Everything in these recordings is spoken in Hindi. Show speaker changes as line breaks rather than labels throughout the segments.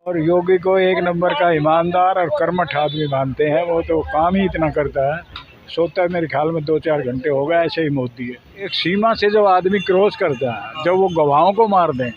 और योगी को एक नंबर का ईमानदार और कर्मठ आदमी मानते हैं। वो तो काम ही इतना करता है, सोता है मेरे ख्याल में 2-4 घंटे हो गए। ऐसे ही मोदी है। एक सीमा से जब आदमी क्रॉस करता है, जब वो गवाहों को मार दें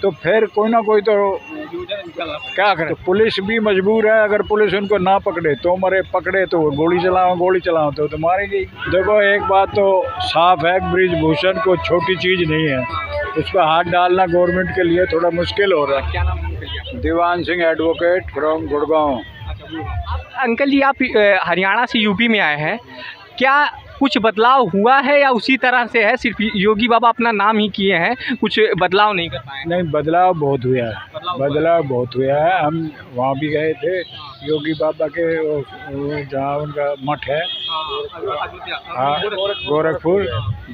तो फिर कोई ना कोई तो क्या करे। तो पुलिस भी मजबूर है, अगर पुलिस उनको ना पकड़े तो मरे, पकड़े तो गोली चलाओ तो मारेगी। देखो एक बात तो साफ है, ब्रिजभूषण को छोटी चीज़ नहीं है, उस पर हाथ डालना गवर्नमेंट के लिए थोड़ा मुश्किल हो रहा है।
क्या नाम है?
Diwan Singh advocate from Gurgaon.
Uncle जी, आप हरियाणा से यूपी में आए हैं, क्या कुछ बदलाव हुआ है या उसी तरह से है? सिर्फ योगी बाबा अपना नाम ही किए हैं, कुछ बदलाव नहीं कर पाए?
नहीं, बदलाव बहुत हुआ है, बदलाव बहुत हुआ है। हम वहाँ भी गए थे, योगी बाबा के जहाँ उनका मठ है, हाँ,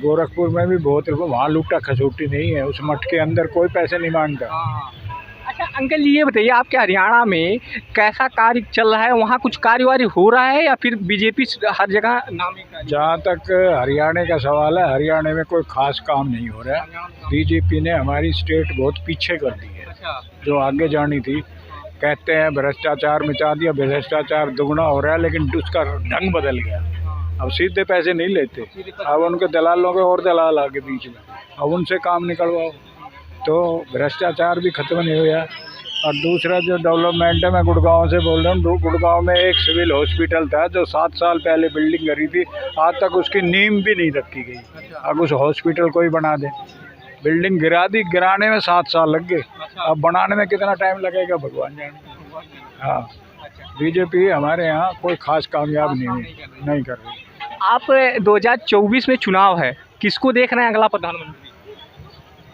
गोरखपुर में भी बहुत, वहाँ लूटा खसोटी नहीं है। उस मठ के अंदर कोई पैसे नहीं मांगता।
अच्छा अंकल जी, ये बताइए आपके हरियाणा में कैसा कार्य चल रहा है? वहाँ कुछ कार्य हो रहा है या फिर बीजेपी हर जगह नाम ही?
जहाँ तक हरियाणा का सवाल है, हरियाणा में कोई खास काम नहीं हो रहा है। बीजेपी ने हमारी स्टेट बहुत पीछे कर दी है, जो आगे जानी थी। कहते हैं भ्रष्टाचार मिटा दिया, भ्रष्टाचार दुगना हो रहा है, लेकिन उसका ढंग बदल गया। अब सीधे पैसे नहीं लेते, अब उनके दलालों के और दलाल आगे बीच में, अब उनसे काम निकलवाओ, तो भ्रष्टाचार भी खत्म नहीं हुआ। और दूसरा जो डेवलपमेंट है, मैं गुड़गांव से बोल रहा हूँ। गुड़गांव में एक सिविल हॉस्पिटल था जो 7 साल पहले बिल्डिंग करी थी, आज तक उसकी नींव भी नहीं रखी गई। अब उस हॉस्पिटल को ही बना दे, बिल्डिंग गिरा दी, गिराने में 7 साल लग गए, अब बनाने में कितना टाइम लगेगा भगवान जाने। हाँ, बीजेपी हमारे यहाँ कोई खास कामयाब नहीं कर रही।
आप 2024 में चुनाव है, किसको देख रहे हैं अगला प्रधानमंत्री?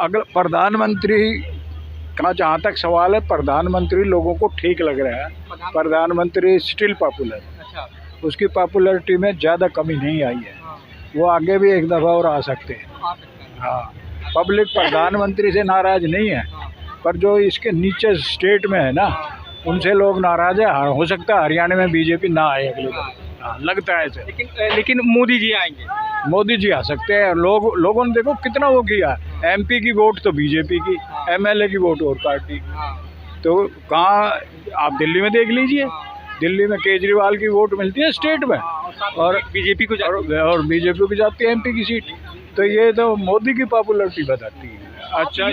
अगला प्रधानमंत्री का जहाँ तक सवाल है, प्रधानमंत्री लोगों को ठीक लग रहा है। प्रधानमंत्री स्टिल पॉपुलर, उसकी पॉपुलरिटी में ज़्यादा कमी नहीं आई है। वो आगे भी एक दफ़ा और आ सकते हैं। हाँ, पब्लिक प्रधानमंत्री से नाराज़ नहीं है, पर जो इसके नीचे स्टेट में है ना, उनसे लोग नाराज़ है। हो सकता है हरियाणा में बीजेपी ना आए अगले बार, हाँ, लगता है ऐसे।
लेकिन मोदी जी आएंगे,
मोदी जी आ सकते हैं। लोगों ने देखो कितना वो किया, एमपी की वोट तो बीजेपी की, एमएलए की वोट और पार्टी की। तो कहाँ, आप दिल्ली में देख लीजिए, दिल्ली में केजरीवाल की वोट मिलती है स्टेट में, और बीजेपी को जाती है एमपी की सीट। तो ये तो मोदी की पॉपुलरिटी बताती है। अच्छा,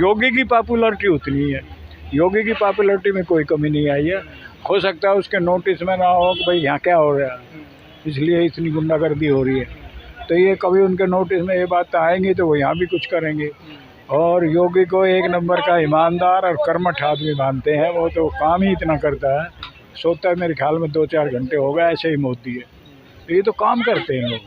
योगी की पॉपुलरिटी उतनी है, योगी की पॉपुलरिटी में कोई कमी नहीं आई है। हो सकता है उसके नोटिस में ना हो कि भाई यहाँ क्या हो रहा है, इसलिए इतनी गुंडागर्दी हो रही है। तो ये कभी उनके नोटिस में ये बात आएंगी तो वो यहाँ भी कुछ करेंगे। और योगी को एक नंबर का ईमानदार और कर्मठ आदमी मानते हैं। वो तो काम ही इतना करता है, सोता है मेरे ख्याल में 2-4 घंटे हो गए। ऐसे ही मोदी है, तो ये तो काम करते हैं लोग,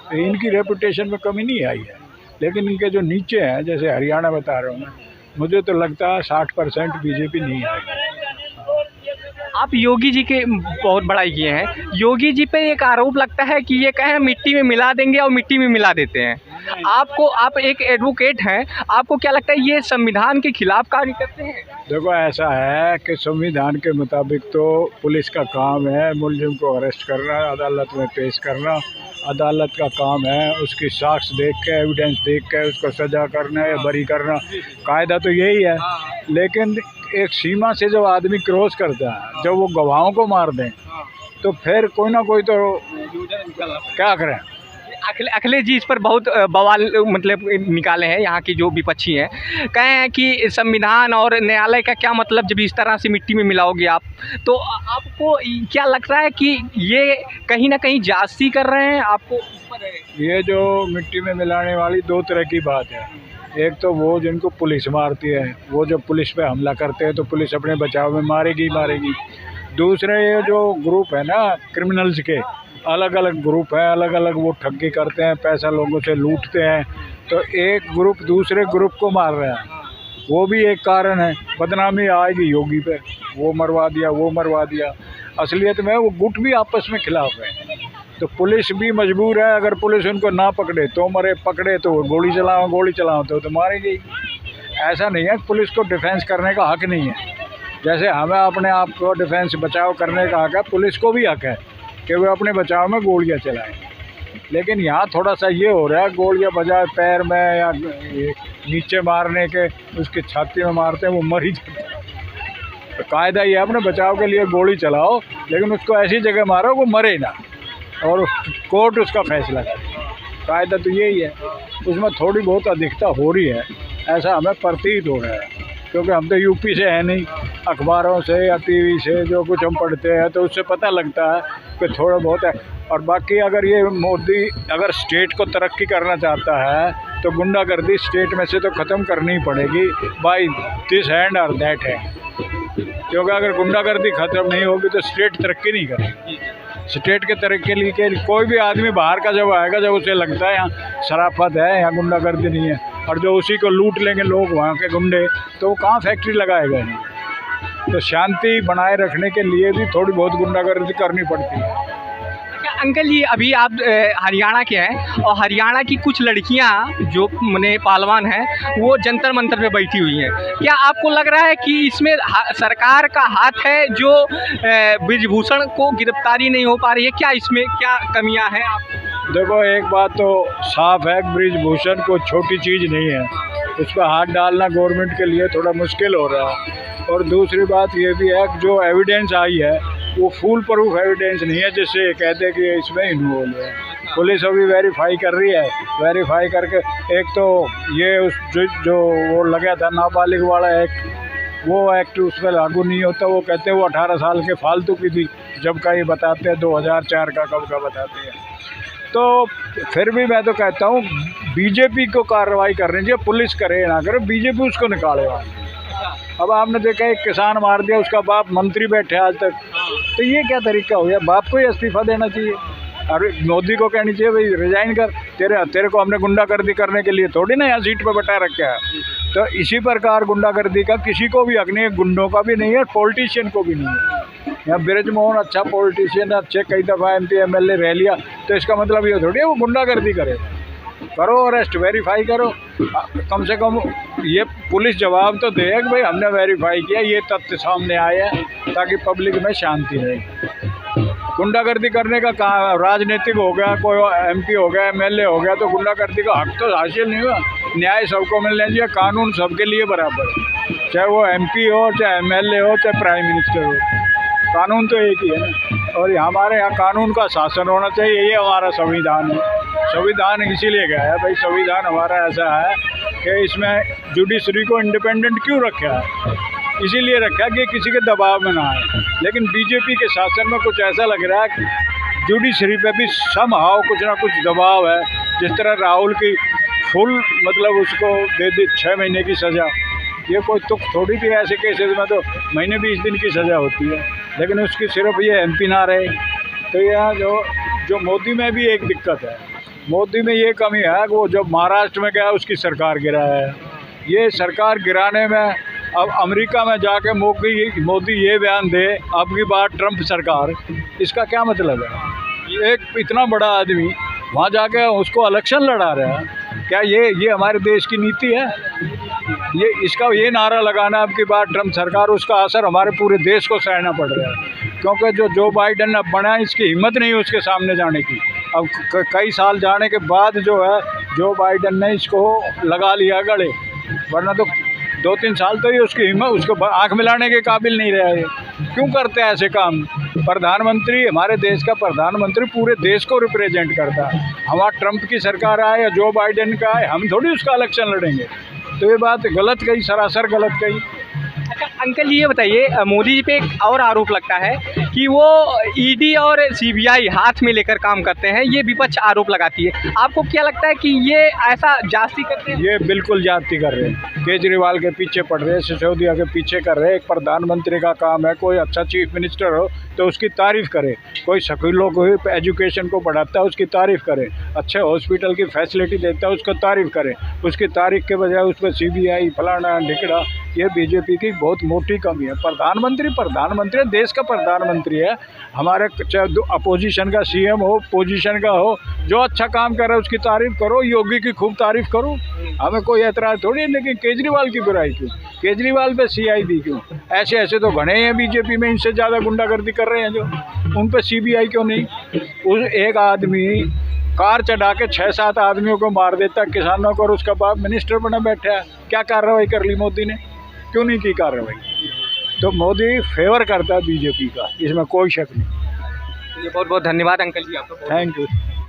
तो इनकी रेपुटेशन में कमी नहीं आई है। लेकिन इनके जो नीचे हैं, जैसे हरियाणा बता रहा हूँ मैं, मुझे तो लगता है 60% बीजेपी नहीं आएगी।
आप योगी जी के बहुत बड़ाई किए हैं, योगी जी पे एक आरोप लगता है कि ये कहें मिट्टी में मिला देंगे और मिट्टी में मिला देते हैं। आप एक एडवोकेट हैं, आपको क्या लगता है ये संविधान के खिलाफ कार्य करते हैं?
देखो ऐसा है कि संविधान के मुताबिक तो पुलिस का काम है मुलजिम को अरेस्ट करना, अदालत में पेश करना। अदालत का काम है उसकी साक्ष्य देख के, एविडेंस देख के उसको सजा करना या बरी करना, कायदा तो यही है। लेकिन एक सीमा से जब आदमी क्रॉस करता है, जब वो गवाहों को मार दें, तो फिर कोई ना कोई तो क्या करें।
अखिलेश जी इस पर बहुत बवाल मतलब निकाले हैं, यहाँ की जो विपक्षी हैं, कहे हैं कि संविधान और न्यायालय का क्या मतलब जब इस तरह से मिट्टी में मिलाओगे आप। तो आपको क्या लग रहा है कि ये कहीं ना कहीं जासूसी कर रहे हैं आपको?
ये जो मिट्टी में मिलाने वाली 2 तरह की बात है। एक तो वो जिनको पुलिस मारती है, वो जब पुलिस पे हमला करते हैं तो पुलिस अपने बचाव में मारेगी। दूसरे ये जो ग्रुप है ना क्रिमिनल्स के, अलग अलग ग्रुप है, अलग अलग वो ठगी करते हैं, पैसा लोगों से लूटते हैं। तो एक ग्रुप दूसरे ग्रुप को मार रहा है, वो भी एक कारण है। बदनामी आएगी योगी पे, वो मरवा दिया। असलियत में वो गुट भी आपस में खिलाफ है। तो पुलिस भी मजबूर है, अगर पुलिस उनको ना पकड़े तो मरे, पकड़े तो गोली चलाओ तो मारेगी। ऐसा नहीं है, पुलिस को डिफेंस करने का हक नहीं है। जैसे हमें अपने आप को डिफेंस बचाव करने का हक है, पुलिस को भी हक है कि वे अपने बचाव में गोलियां चलाएं। लेकिन यहाँ थोड़ा सा ये हो रहा है, गोलियां बजाय पैर में या नीचे मारने के उसकी छाती में मारते हैं, वो मर ही जाता है। कायदा ये है अपने बचाव के लिए गोली चलाओ, लेकिन उसको ऐसी जगह मारो वो मरे ना, और कोर्ट उसका फैसला करे। कायदा तो यही है। उसमें थोड़ी बहुत अधिकता हो रही है, ऐसा हमें प्रतीत हो रहा है, क्योंकि हम तो यूपी से है नहीं। अखबारों से या टीवी से जो कुछ हम पढ़ते हैं तो उससे पता लगता है कि थोड़ा बहुत है। और बाकी अगर ये मोदी अगर स्टेट को तरक्की करना चाहता है तो गुंडागर्दी स्टेट में से तो ख़त्म करनी ही पड़ेगी, बाय दिस हैंड और दैट है। क्योंकि अगर गुंडागर्दी ख़त्म नहीं होगी तो स्टेट तरक्की नहीं करेगी। स्टेट के तरक्की के लिए कोई भी आदमी बाहर का जब आएगा, जब उसे लगता है यहाँ शराफत है, यहाँ गुंडागर्दी नहीं है, और जो उसी को लूट लेंगे लोग वहाँ के गुंडे, तो वो कहाँ फैक्ट्री लगाएगा नहीं। तो शांति बनाए रखने के लिए भी थोड़ी बहुत गुंडागर्दी करनी पड़ती है।
अंकल जी, अभी आप हरियाणा के हैं और हरियाणा की कुछ लड़कियां जो मने पहलवान हैं वो जंतर मंतर पे बैठी हुई हैं। क्या आपको लग रहा है कि इसमें सरकार का हाथ है जो ब्रिजभूषण को गिरफ्तारी नहीं हो पा रही है? क्या इसमें क्या कमियां हैं? आप
देखो, एक बात तो साफ है, ब्रिजभूषण कोई छोटी चीज़ नहीं है, उस पर हाथ डालना गवर्नमेंट के लिए थोड़ा मुश्किल हो रहा है। और दूसरी बात ये भी है कि जो एविडेंस आई है वो फुल प्रूफ एविडेंस नहीं है, जिससे कहते कि इसमें इन्वॉल्व है। पुलिस अभी वेरीफाई कर रही है, वेरीफाई करके एक तो ये उस जो वो लगा था नाबालिग वाला एक्ट, वो एक्ट उस पर लागू नहीं होता। वो कहते हैं वो 18 साल के फालतू की थी, जब का ये बताते हैं 2004 का कब का बताते हैं। तो फिर भी मैं तो कहता हूँ बीजेपी को कार्रवाई करनी चाहिए, पुलिस करे ना करे, बीजेपी उसको निकाले वहाँ। अब आपने देखा एक किसान मार दिया, उसका बाप मंत्री बैठे आज तक, तो ये क्या तरीका हो गया? बाप को ही इस्तीफा देना चाहिए। अरे मोदी को कहनी चाहिए भाई रिजाइन कर, तेरे को हमने गुंडागर्दी करने के लिए थोड़ी ना यहाँ सीट पर बैठा रखा है। तो इसी प्रकार गुंडागर्दी का किसी को भी हक नहीं है, गुंडों का भी नहीं है, पॉलिटिशियन को भी नहीं है। यहाँ बृजमोहन अच्छा पॉलिटिशियन, अच्छे कई दफ़ा MP MLA रह लिया, तो इसका मतलब ये थोड़ी है वो गुंडागर्दी करे। करो अरेस्ट, वेरीफाई करो, कम से कम ये पुलिस जवाब तो दे कि भाई हमने वेरीफाई किया, ये तथ्य सामने आए हैं, ताकि पब्लिक में शांति रहे। गुंडागर्दी करने का कहाँ, राजनीतिक हो गया, कोई MP हो गया, MLA हो गया, तो गुंडागर्दी का हक तो हासिल नहीं हुआ। न्याय सबको मिलना चाहिए, कानून सबके लिए बराबर है, चाहे वो MP हो, चाहे MLA हो, चाहे प्राइम मिनिस्टर हो, कानून तो एक ही है ना। और हमारे यहाँ कानून का शासन होना चाहिए, ये हमारा संविधान है। संविधान इसीलिए गया है भाई, संविधान हमारा ऐसा है कि इसमें जुडिशरी को इंडिपेंडेंट क्यों रखा है, इसीलिए रखा है कि किसी के दबाव में ना आए। लेकिन बीजेपी के शासन में कुछ ऐसा लग रहा है कि जुडिशरी पे भी समहाउ कुछ ना कुछ दबाव है। जिस तरह राहुल की फुल मतलब उसको दे दी 6 महीने की सज़ा, ये कोई तुक थोड़ी थी। ऐसे केसेस में तो महीने 20 दिन की सज़ा होती है, लेकिन उसकी सिर्फ ये MP ना रहे। तो यह जो मोदी में भी एक दिक्कत है, मोदी में ये कमी है कि वो जब महाराष्ट्र में गया उसकी सरकार गिरा है। ये सरकार गिराने में अब अमेरिका में जाके मोदी ये बयान दे अब की बार ट्रंप सरकार, इसका क्या मतलब है? एक इतना बड़ा आदमी वहाँ जाके उसको इलेक्शन लड़ा रहा है, क्या ये हमारे देश की नीति है? ये नारा लगाना अब की बार ट्रंप सरकार, उसका असर हमारे पूरे देश को सहना पड़ रहा है। क्योंकि जो बाइडन अब बना है, इसकी हिम्मत नहीं है उसके सामने जाने की। अब कई साल जाने के बाद जो है जो बाइडन ने इसको लगा लिया गले, वरना तो 2-3 साल तो ये उसकी हिम्मत, उसको आँख मिलाने के काबिल नहीं रहा है। क्यों करते हैं ऐसे काम? प्रधानमंत्री, हमारे देश का प्रधानमंत्री पूरे देश को रिप्रेजेंट करता है। हमारा ट्रंप की सरकार आए या जो बाइडन का आए, हम थोड़ी उसका इलेक्शन लड़ेंगे। तो ये बात गलत कही, सरासर गलत कही।
अच्छा अंकल, ये बताइए, मोदी जी पे एक और आरोप लगता है कि वो ED और CBI हाथ में लेकर काम करते हैं, ये विपक्ष आरोप लगाती है। आपको क्या लगता है कि ये ऐसा जाति करते हैं?
ये बिल्कुल जाति कर रहे हैं, केजरीवाल के पीछे पड़ रहे हैं, सिसोदिया के पीछे कर रहे हैं। एक प्रधानमंत्री का काम है, कोई अच्छा चीफ मिनिस्टर हो तो उसकी तारीफ़ करे, कोई स्कूलों को एजुकेशन को बढ़ाता है उसकी तारीफ़ करे, अच्छे हॉस्पिटल की फैसिलिटी देता है उसको तारीफ़ करे, उसकी तारीफ़ के बजाय उस पर CBI फलाना ढिकड़ा, ये बीजेपी की बहुत मोटी कमी है। प्रधानमंत्री देश का प्रधानमंत्री है। हमारे चाहे अपोजिशन का CM हो, पोजीशन का हो, जो अच्छा काम कर रहा है उसकी तारीफ़ करो, योगी की खूब तारीफ़ करो, हमें कोई एतराज़ थोड़ी है। लेकिन केजरीवाल की बुराई क्यों? केजरीवाल पे CID क्यों? ऐसे तो घने हैं बीजेपी में, इनसे ज़्यादा गुंडागर्दी कर रहे हैं जो, उन पर CBI क्यों नहीं? उस एक आदमी कार चढ़ा के 6-7 आदमियों को मार देता किसानों को, और उसका बाप मिनिस्टर बना बैठा है। क्या कार्रवाई कर ली मोदी ने? क्यों नहीं की कार्रवाई? तो मोदी फेवर करता है बीजेपी का, इसमें कोई शक नहीं।
चलिए बहुत बहुत धन्यवाद अंकल जी आपका।
Thank you.